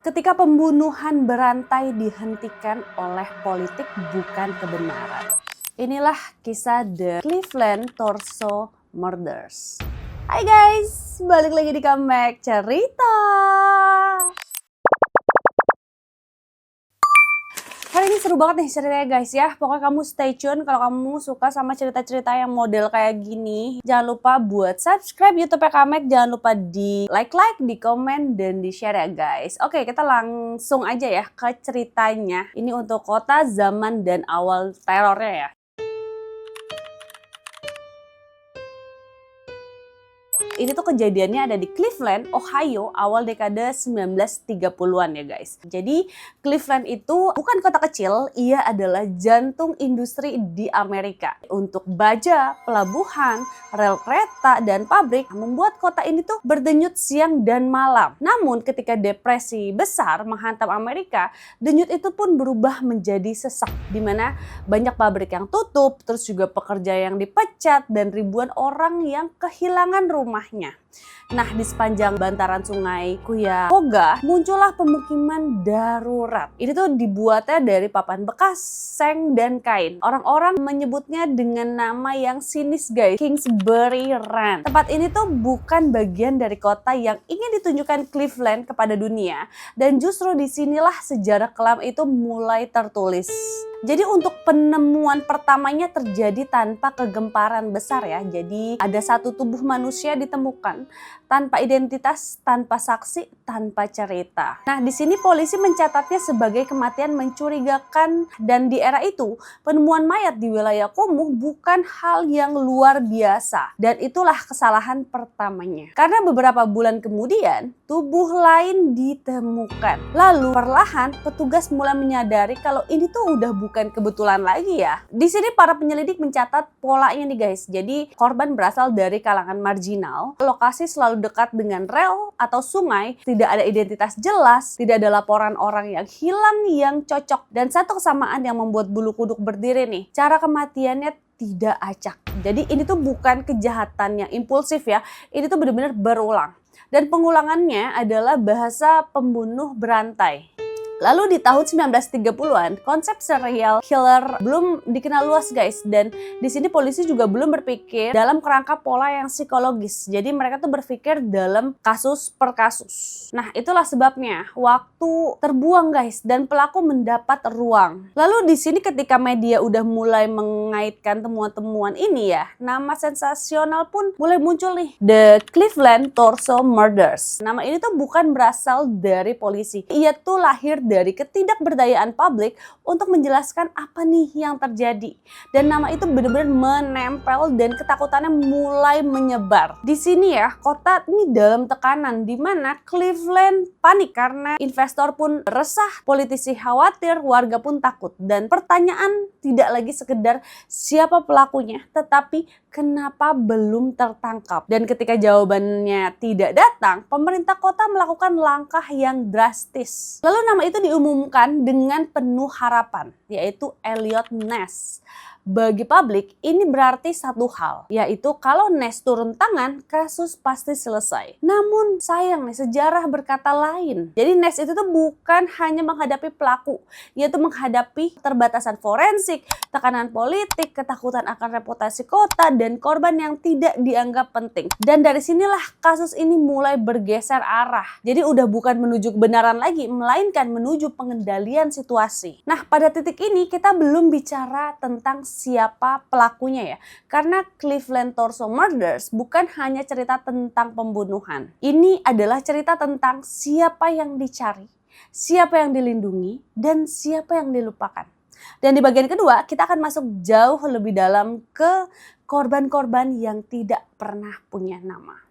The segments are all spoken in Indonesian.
ketika pembunuhan berantai dihentikan oleh politik bukan kebenaran. Inilah kisah The Cleveland Torso Murders. Hai guys, balik lagi di Comeback Cerita. Hari ini seru banget nih ceritanya guys ya. Pokoknya kamu stay tune kalau kamu suka sama cerita-cerita yang model kayak gini. Jangan lupa buat subscribe YouTube-nya Kamek. Jangan lupa di like, di komen, dan di share ya guys. Oke, kita langsung aja ya ke ceritanya. Ini untuk kota, zaman, dan awal terornya ya. Ini tuh kejadiannya ada di Cleveland, Ohio, awal dekade 1930-an ya guys. Jadi Cleveland itu bukan kota kecil, ia adalah jantung industri di Amerika. Untuk baja, pelabuhan, rel kereta, dan pabrik membuat kota ini tuh berdenyut siang dan malam. Namun ketika depresi besar menghantam Amerika, denyut itu pun berubah menjadi sesak. Dimana banyak pabrik yang tutup, terus juga pekerja yang dipecat, dan ribuan orang yang kehilangan rumah. Nah, di sepanjang bantaran sungai Cuyahoga muncullah pemukiman darurat. Ini tuh dibuatnya dari papan bekas, seng, dan kain. Orang-orang menyebutnya dengan nama yang sinis guys, Kingsbury Run. Tempat ini tuh bukan bagian dari kota yang ingin ditunjukkan Cleveland kepada dunia, dan justru disinilah sejarah kelam itu mulai tertulis. Jadi untuk penemuan pertamanya terjadi tanpa kegemparan besar ya. Jadi ada satu tubuh manusia ditemukan tanpa identitas, tanpa saksi, tanpa cerita. Nah, di sini polisi mencatatnya sebagai kematian mencurigakan, dan di era itu penemuan mayat di wilayah kumuh bukan hal yang luar biasa, dan itulah kesalahan pertamanya. Karena beberapa bulan kemudian tubuh lain ditemukan. Lalu perlahan petugas mulai menyadari kalau ini tuh udah bukan kebetulan lagi ya. Di sini para penyelidik mencatat polanya nih guys. Jadi korban berasal dari kalangan marginal, lokasi selalu dekat dengan rel atau sungai, tidak ada identitas jelas, tidak ada laporan orang yang hilang yang cocok, dan satu kesamaan yang membuat bulu kuduk berdiri nih, cara kematiannya tidak acak. Jadi ini tuh bukan kejahatan yang impulsif ya, ini tuh benar-benar berulang. Dan pengulangannya adalah bahasa pembunuh berantai. Lalu di tahun 1930-an, konsep serial killer belum dikenal luas guys, dan di sini polisi juga belum berpikir dalam kerangka pola yang psikologis. Jadi mereka tuh berpikir dalam kasus per kasus. Nah, itulah sebabnya waktu terbuang guys, dan pelaku mendapat ruang. Lalu di sini ketika media udah mulai mengaitkan temuan-temuan ini ya, nama sensasional pun mulai muncul nih, The Cleveland Torso Murders. Nama ini tuh bukan berasal dari polisi, ia tuh lahir dari ketidakberdayaan publik untuk menjelaskan apa nih yang terjadi. Dan nama itu benar-benar menempel dan ketakutannya mulai menyebar. Di sini ya, kota ini dalam tekanan di mana Cleveland panik karena investor pun resah, politisi khawatir, warga pun takut. Dan pertanyaan tidak lagi sekedar siapa pelakunya, tetapi kenapa belum tertangkap. Dan ketika jawabannya tidak datang, pemerintah kota melakukan langkah yang drastis. Lalu nama itu diumumkan dengan penuh harapan, yaitu Eliot Ness. Bagi publik, ini berarti satu hal, yaitu kalau Ness turun tangan, kasus pasti selesai. Namun sayang nih, sejarah berkata lain. Jadi Ness itu tuh bukan hanya menghadapi pelaku, yaitu menghadapi keterbatasan forensik, tekanan politik, ketakutan akan reputasi kota, dan korban yang tidak dianggap penting. Dan dari sinilah kasus ini mulai bergeser arah. Jadi udah bukan menuju kebenaran lagi, melainkan menuju pengendalian situasi. Nah, pada titik ini kita belum bicara tentang siapa pelakunya ya. Karena Cleveland Torso Murders bukan hanya cerita tentang pembunuhan. Ini adalah cerita tentang siapa yang dicari, siapa yang dilindungi, dan siapa yang dilupakan. Dan di bagian kedua kita akan masuk jauh lebih dalam ke korban-korban yang tidak pernah punya nama.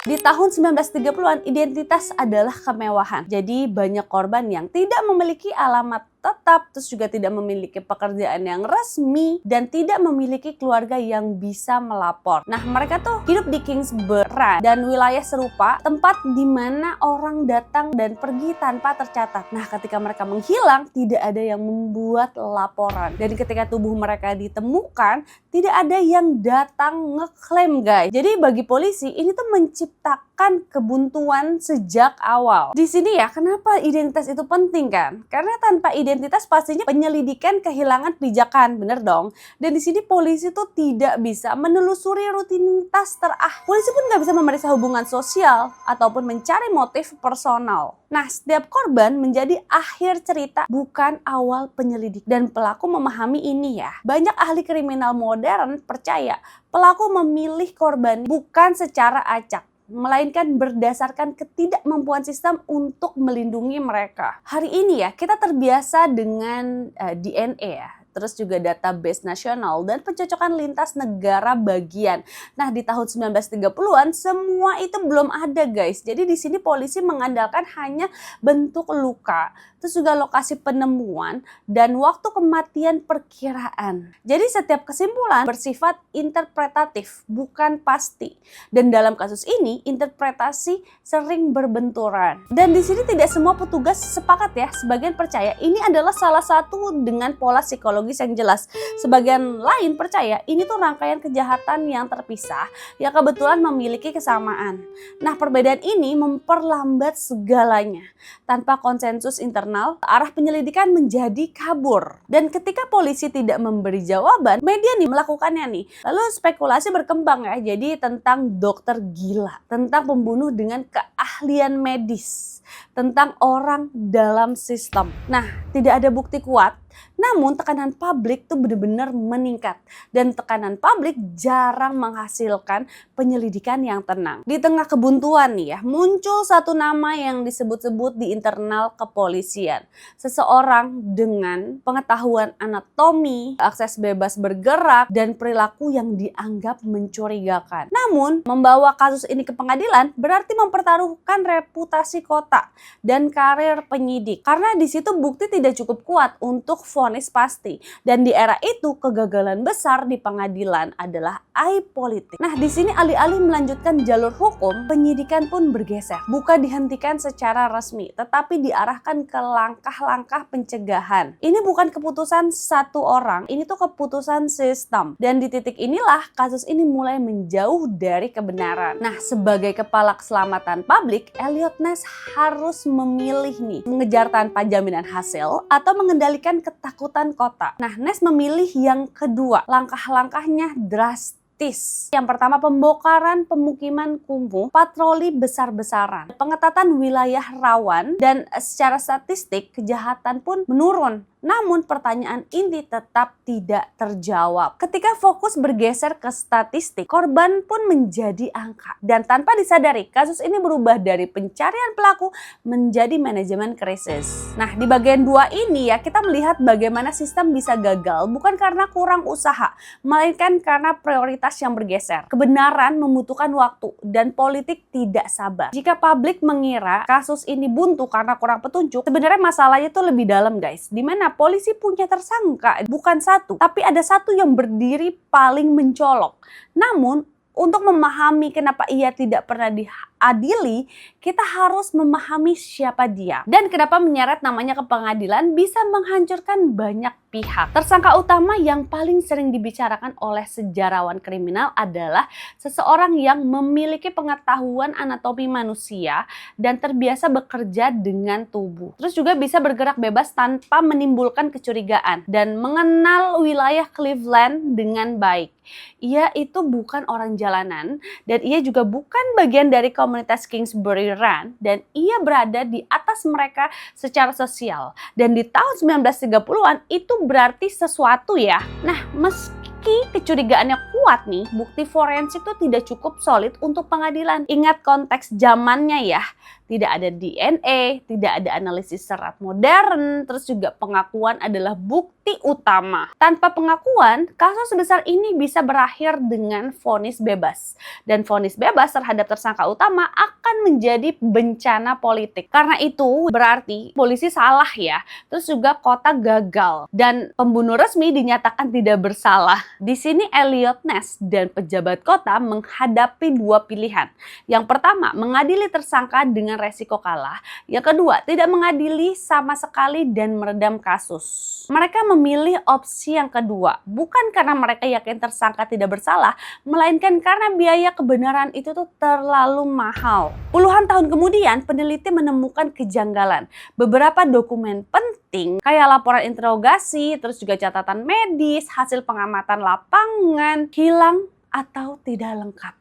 Di tahun 1930-an, identitas adalah kemewahan. Jadi banyak korban yang tidak memiliki alamat tetap, terus juga tidak memiliki pekerjaan yang resmi, dan tidak memiliki keluarga yang bisa melapor. Nah, mereka tuh hidup di Kingsburg dan wilayah serupa, tempat di mana orang datang dan pergi tanpa tercatat. Nah, ketika mereka menghilang, tidak ada yang membuat laporan. Dan ketika tubuh mereka ditemukan, tidak ada yang datang ngeklaim, guys. Jadi bagi polisi, ini tuh menciptakan kebuntuan sejak awal. Di sini ya, kenapa identitas itu penting kan? Karena tanpa identitas pastinya penyelidikan kehilangan pijakan, bener dong? Dan di sini polisi tuh tidak bisa menelusuri rutinitas polisi pun nggak bisa memeriksa hubungan sosial ataupun mencari motif personal. Nah, setiap korban menjadi akhir cerita, bukan awal penyelidik. Dan pelaku memahami ini ya. Banyak ahli kriminal modern percaya pelaku memilih korban bukan secara acak, melainkan berdasarkan ketidakmampuan sistem untuk melindungi mereka. Hari ini ya, kita terbiasa dengan DNA ya, terus juga database nasional dan pencocokan lintas negara bagian. Nah, di tahun 1930-an semua itu belum ada, guys. Jadi di sini polisi mengandalkan hanya bentuk luka, terus juga lokasi penemuan dan waktu kematian perkiraan. Jadi setiap kesimpulan bersifat interpretatif, bukan pasti. Dan dalam kasus ini interpretasi sering berbenturan. Dan di sini tidak semua petugas sepakat ya. Sebagian percaya ini adalah salah satu dengan pola psikologi yang jelas. Sebagian lain percaya ini tuh rangkaian kejahatan yang terpisah yang kebetulan memiliki kesamaan. Nah, perbedaan ini memperlambat segalanya. Tanpa konsensus internal, arah penyelidikan menjadi kabur. Dan ketika polisi tidak memberi jawaban, media nih melakukannya nih. Lalu spekulasi berkembang ya, jadi tentang dokter gila, tentang pembunuh dengan keahlian medis, tentang orang dalam sistem. Nah, tidak ada bukti kuat. Namun tekanan publik tuh benar-benar meningkat dan tekanan publik jarang menghasilkan penyelidikan yang tenang. Di tengah kebuntuan nih ya, muncul satu nama yang disebut-sebut di internal kepolisian. Seseorang dengan pengetahuan anatomi, akses bebas bergerak, dan perilaku yang dianggap mencurigakan. Namun, membawa kasus ini ke pengadilan berarti mempertaruhkan reputasi kota dan karir penyidik. Karena di situ bukti tidak cukup kuat untuk vonis pasti. Dan di era itu kegagalan besar di pengadilan adalah aib politik. Nah, di sini alih-alih melanjutkan jalur hukum, penyidikan pun bergeser. Bukan dihentikan secara resmi, tetapi diarahkan ke langkah-langkah pencegahan. Ini bukan keputusan satu orang, ini tuh keputusan sistem. Dan di titik inilah kasus ini mulai menjauh dari kebenaran. Nah, sebagai kepala keselamatan publik, Elliot Ness harus memilih nih, mengejar tanpa jaminan hasil atau mengendalikan ketakutan kota. Nah, Ness memilih yang kedua. Langkah-langkahnya drastis. Yang pertama, pembongkaran pemukiman kumuh, patroli besar-besaran, pengetatan wilayah rawan, dan secara statistik kejahatan pun menurun. Namun pertanyaan inti tetap tidak terjawab. Ketika fokus bergeser ke statistik, korban pun menjadi angka. Dan tanpa disadari, kasus ini berubah dari pencarian pelaku menjadi manajemen krisis. Nah, di bagian 2 ini ya, kita melihat bagaimana sistem bisa gagal bukan karena kurang usaha, melainkan karena prioritas yang bergeser. Kebenaran membutuhkan waktu dan politik tidak sabar. Jika publik mengira kasus ini buntu karena kurang petunjuk, sebenarnya masalahnya itu lebih dalam, guys. Dimana polisi punya tersangka, bukan satu, tapi ada satu yang berdiri paling mencolok. Namun, untuk memahami kenapa ia tidak pernah diadili, kita harus memahami siapa dia. Dan kenapa menyeret namanya ke pengadilan bisa menghancurkan banyak pihak. Tersangka utama yang paling sering dibicarakan oleh sejarawan kriminal adalah seseorang yang memiliki pengetahuan anatomi manusia dan terbiasa bekerja dengan tubuh. Terus juga bisa bergerak bebas tanpa menimbulkan kecurigaan dan mengenal wilayah Cleveland dengan baik. Ia itu bukan orang jalanan dan ia juga bukan bagian dari komunitas Kingsbury Run dan ia berada di atas mereka secara sosial. Dan di tahun 1930-an itu berarti sesuatu ya. Nah, meski kecurigaannya kuat nih, bukti forensik itu tidak cukup solid untuk pengadilan. Ingat konteks zamannya ya. Tidak ada DNA, tidak ada analisis serat modern, terus juga pengakuan adalah bukti utama. Tanpa pengakuan, kasus sebesar ini bisa berakhir dengan vonis bebas. Dan vonis bebas terhadap tersangka utama akan akan menjadi bencana politik. Karena itu berarti polisi salah ya, terus juga kota gagal dan pembunuh resmi dinyatakan tidak bersalah. Di sini Elliot Ness dan pejabat kota menghadapi dua pilihan. Yang pertama, mengadili tersangka dengan resiko kalah. Yang kedua, tidak mengadili sama sekali dan meredam kasus. Mereka memilih opsi yang kedua, bukan karena mereka yakin tersangka tidak bersalah, melainkan karena biaya kebenaran itu tuh terlalu mahal. Puluhan tahun kemudian, peneliti menemukan kejanggalan. Beberapa dokumen penting kayak laporan interogasi, terus juga catatan medis, hasil pengamatan lapangan hilang atau tidak lengkap.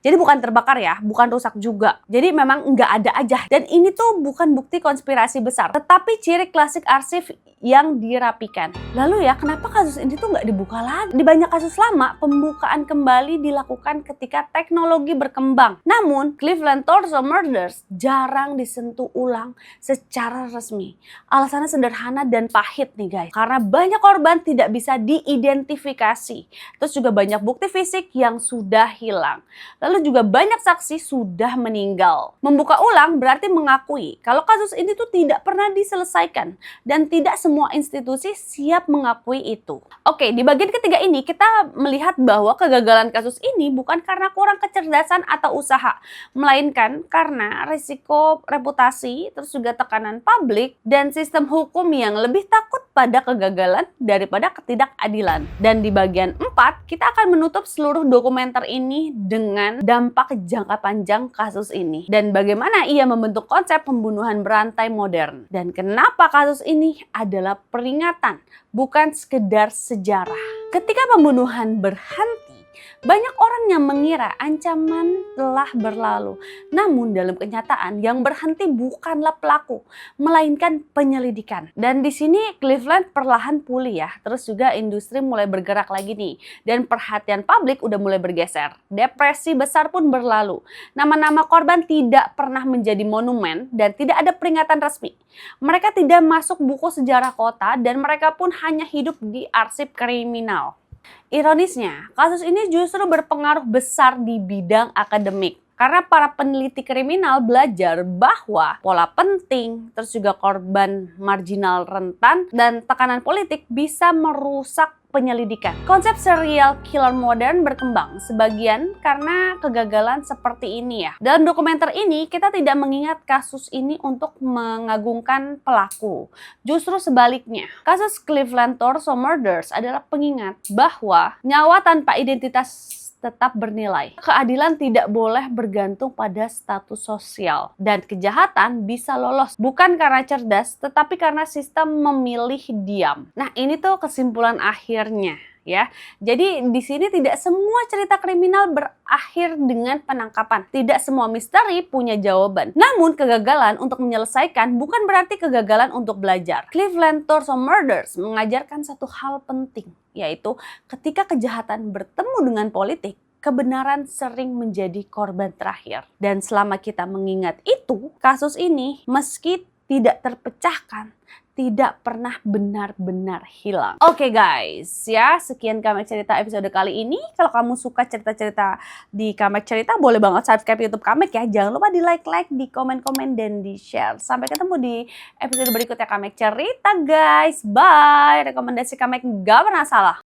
Jadi bukan terbakar ya, bukan rusak juga. Jadi memang nggak ada aja. Dan ini tuh bukan bukti konspirasi besar, tetapi ciri klasik arsip yang dirapikan. Lalu ya, kenapa kasus ini tuh nggak dibuka lagi? Di banyak kasus lama, pembukaan kembali dilakukan ketika teknologi berkembang. Namun, Cleveland Torso Murders jarang disentuh ulang secara resmi. Alasannya sederhana dan pahit nih guys. Karena banyak korban tidak bisa diidentifikasi. Terus juga banyak bukti fisik yang sudah hilang. Lalu juga banyak saksi sudah meninggal. Membuka ulang berarti mengakui kalau kasus ini tuh tidak pernah diselesaikan dan tidak semua institusi siap mengakui itu. Oke, di bagian ketiga ini kita melihat bahwa kegagalan kasus ini bukan karena kurang kecerdasan atau usaha, melainkan karena risiko reputasi, terus juga tekanan publik dan sistem hukum yang lebih takut pada kegagalan daripada ketidakadilan. Dan di bagian 4 kita akan menutup seluruh dokumenter ini dengan dampak jangka panjang kasus ini dan bagaimana ia membentuk konsep pembunuhan berantai modern dan kenapa kasus ini adalah peringatan bukan sekedar sejarah. Ketika pembunuhan berhenti, banyak orang yang mengira ancaman telah berlalu. Namun dalam kenyataan yang berhenti bukanlah pelaku, melainkan penyelidikan. Dan di sini Cleveland perlahan pulih ya. Terus juga industri mulai bergerak lagi nih. Dan perhatian publik udah mulai bergeser. Depresi besar pun berlalu. Nama-nama korban tidak pernah menjadi monumen dan tidak ada peringatan resmi. Mereka tidak masuk buku sejarah kota dan mereka pun hanya hidup di arsip kriminal. Ironisnya, kasus ini justru berpengaruh besar di bidang akademik. Karena para peneliti kriminal belajar bahwa pola penting, terus juga korban marginal rentan, dan tekanan politik bisa merusak penyelidikan. Konsep serial killer modern berkembang sebagian karena kegagalan seperti ini ya. Dalam dokumenter ini kita tidak mengingat kasus ini untuk mengagungkan pelaku. Justru sebaliknya, kasus Cleveland Torso Murders adalah pengingat bahwa nyawa tanpa identitas tetap bernilai. Keadilan tidak boleh bergantung pada status sosial dan kejahatan bisa lolos bukan karena cerdas tetapi karena sistem memilih diam. Nah, ini tuh kesimpulan akhirnya ya. Jadi di sini tidak semua cerita kriminal berakhir dengan penangkapan. Tidak semua misteri punya jawaban. Namun kegagalan untuk menyelesaikan bukan berarti kegagalan untuk belajar. Cleveland Torso Murders mengajarkan satu hal penting, yaitu ketika kejahatan bertemu dengan politik, kebenaran sering menjadi korban terakhir. Dan selama kita mengingat itu, kasus ini meski tidak terpecahkan, tidak pernah benar-benar hilang. Oke guys, ya sekian Kamek Cerita episode kali ini. Kalau kamu suka cerita-cerita di Kamek Cerita, boleh banget subscribe YouTube Kamek ya. Jangan lupa di like, di komen-komen, dan di share. Sampai ketemu di episode berikutnya Kamek Cerita guys. Bye. Rekomendasi Kamek gak pernah salah.